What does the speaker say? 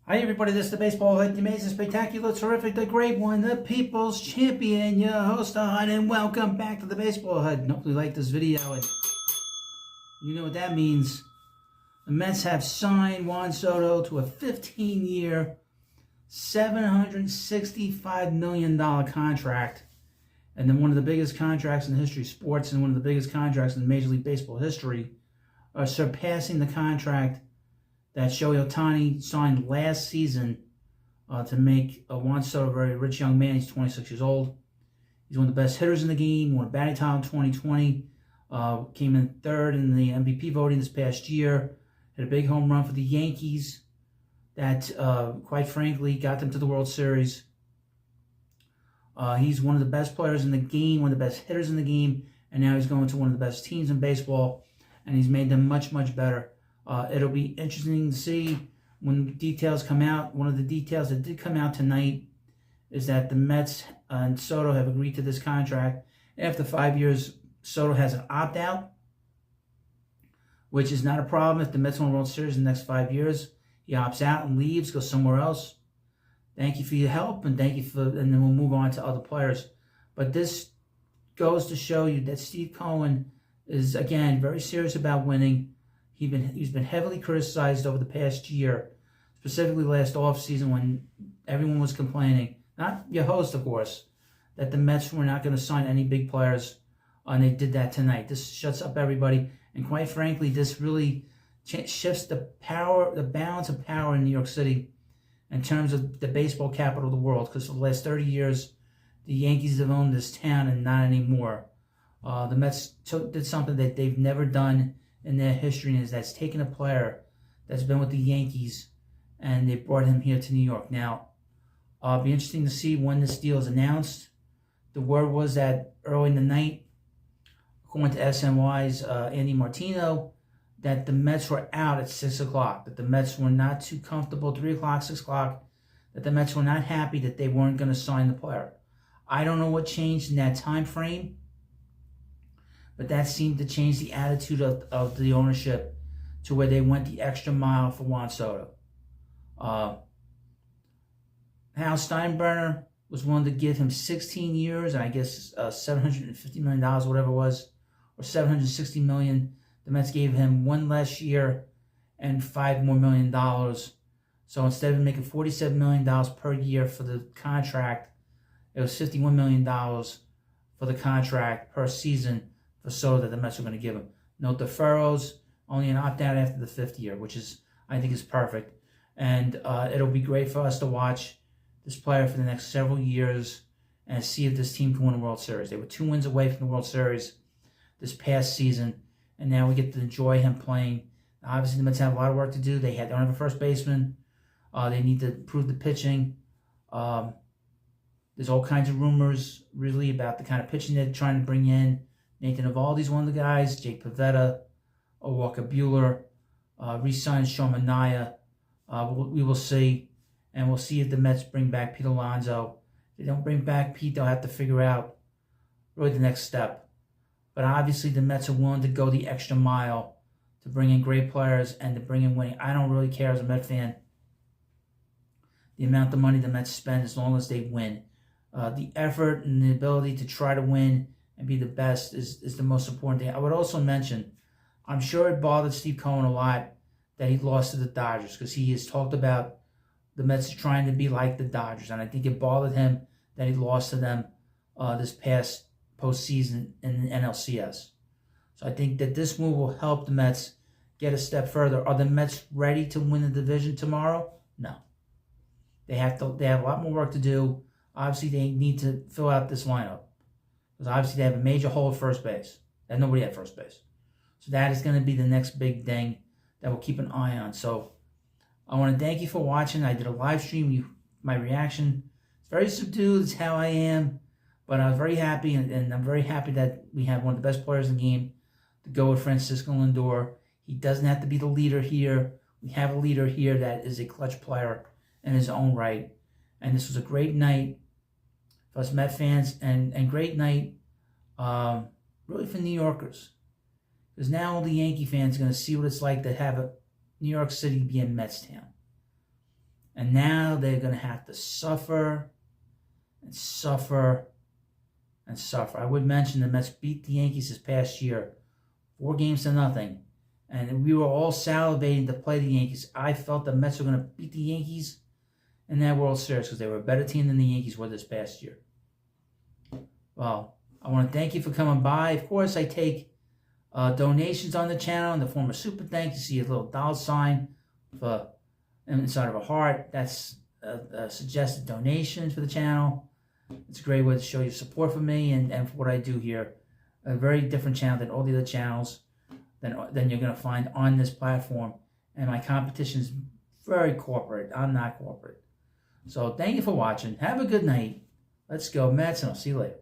Hi everybody, this is the Baseball Head, the amazing, spectacular, terrific, the great one, the People's Champion, your host, and welcome back to the Baseball Head. And hopefully you like this video, and you know what that means. The Mets have signed Juan Soto to a 15-year, $765 million contract, and then one of the biggest contracts in the history of sports and one of the biggest contracts in Major League Baseball history, surpassing the contract that Shohei Ohtani signed last season to make Juan Soto a very rich young man. He's 26 years old. He's one of the best hitters in the game, won a batting title in 2020, came in third in the MVP voting this past year, had a big home run for the Yankees that, quite frankly, got them to the World Series. He's one of the best players in the game, one of the best hitters in the game, and now he's going to one of the best teams in baseball, and he's made them much, much better. It'll be interesting to see when details come out. One of the details that did come out tonight is that the Mets and Soto have agreed to this contract. After 5 years, Soto has an opt-out, which is not a problem if the Mets win the World Series in the next 5 years. He opts out and leaves, goes somewhere else. Thank you for your help, and and then we'll move on to other players. But this goes to show you that Steve Cohen is, again, very serious about winning. He's been heavily criticized over the past year, specifically last offseason when everyone was complaining, not your host, of course, that the Mets were not going to sign any big players, and they did that tonight. This shuts up everybody, and quite frankly, this really shifts the balance of power in New York City in terms of the baseball capital of the world, because for the last 30 years, the Yankees have owned this town and not anymore. The Mets did something that they've never done in their history, and that's taken a player that's been with the Yankees and they brought him here to New York. Now, it'll be interesting to see when this deal is announced. The word was that early in the night, according to SNY's Andy Martino, that the Mets were out at 6 o'clock, that the Mets were not too comfortable, 3 o'clock, 6 o'clock, that the Mets were not happy that they weren't going to sign the player. I don't know what changed in that time frame, but that seemed to change the attitude of the ownership to where they went the extra mile for Juan Soto. Hal Steinbrenner was willing to give him 16 years, and I guess $750 million, whatever it was, or $760 million. The Mets gave him one last year and $5 more million. So instead of making $47 million per year for the contract, it was $51 million for the contract per season for Soto that the Mets are going to give him. No deferrals, only an opt-out after the 5th year, which I think is perfect. And it'll be great for us to watch this player for the next several years and see if this team can win a World Series. They were 2 wins away from the World Series this past season, and now we get to enjoy him playing. Now, obviously, the Mets have a lot of work to do. They don't have a first baseman. They need to improve the pitching. There's all kinds of rumors, really, about the kind of pitching they're trying to bring in. Nathan Eovaldi's one of the guys. Jake Pivetta, Walker Buehler, re-signed Sean Manaea. We will see. And we'll see if the Mets bring back Pete Alonso. If they don't bring back Pete, they'll have to figure out really the next step. But obviously, the Mets are willing to go the extra mile to bring in great players and to bring in winning. I don't really care as a Met fan the amount of money the Mets spend as long as they win. The effort and the ability to try to win and be the best is the most important thing. I would also mention, I'm sure it bothered Steve Cohen a lot that he lost to the Dodgers, because he has talked about the Mets trying to be like the Dodgers, and I think it bothered him that he lost to them this past postseason in the NLCS. So I think that this move will help the Mets get a step further. Are the Mets ready to win the division tomorrow? No. They have a lot more work to do. Obviously, they need to fill out this lineup, because obviously they have a major hole at first base. They have nobody at first base. So that is going to be the next big thing that we'll keep an eye on. So I want to thank you for watching. I did a live stream. My reaction, it's very subdued. It's how I am. But I was very happy, and I'm very happy that we have one of the best players in the game to go with Francisco Lindor. He doesn't have to be the leader here. We have a leader here that is a clutch player in his own right. And this was a great night for us Met fans, and great night really for New Yorkers. Because now all the Yankee fans are going to see what it's like to have New York City be a Mets town. And now they're going to have to suffer and suffer and suffer. I would mention the Mets beat the Yankees this past year, 4-0. And we were all salivating to play the Yankees. I felt the Mets were going to beat the Yankees in that World Series because they were a better team than the Yankees were this past year. Well, I want to thank you for coming by. Of course, I take donations on the channel in the form of super thanks. You see a little dollar sign for inside of a heart. That's a suggested donation for the channel. It's a great way to show your support for me and for what I do here. A very different channel than all the other channels than you're going to find on this platform. And my competition is very corporate. I'm not corporate. So thank you for watching. Have a good night. Let's go Mets, and I'll see you later.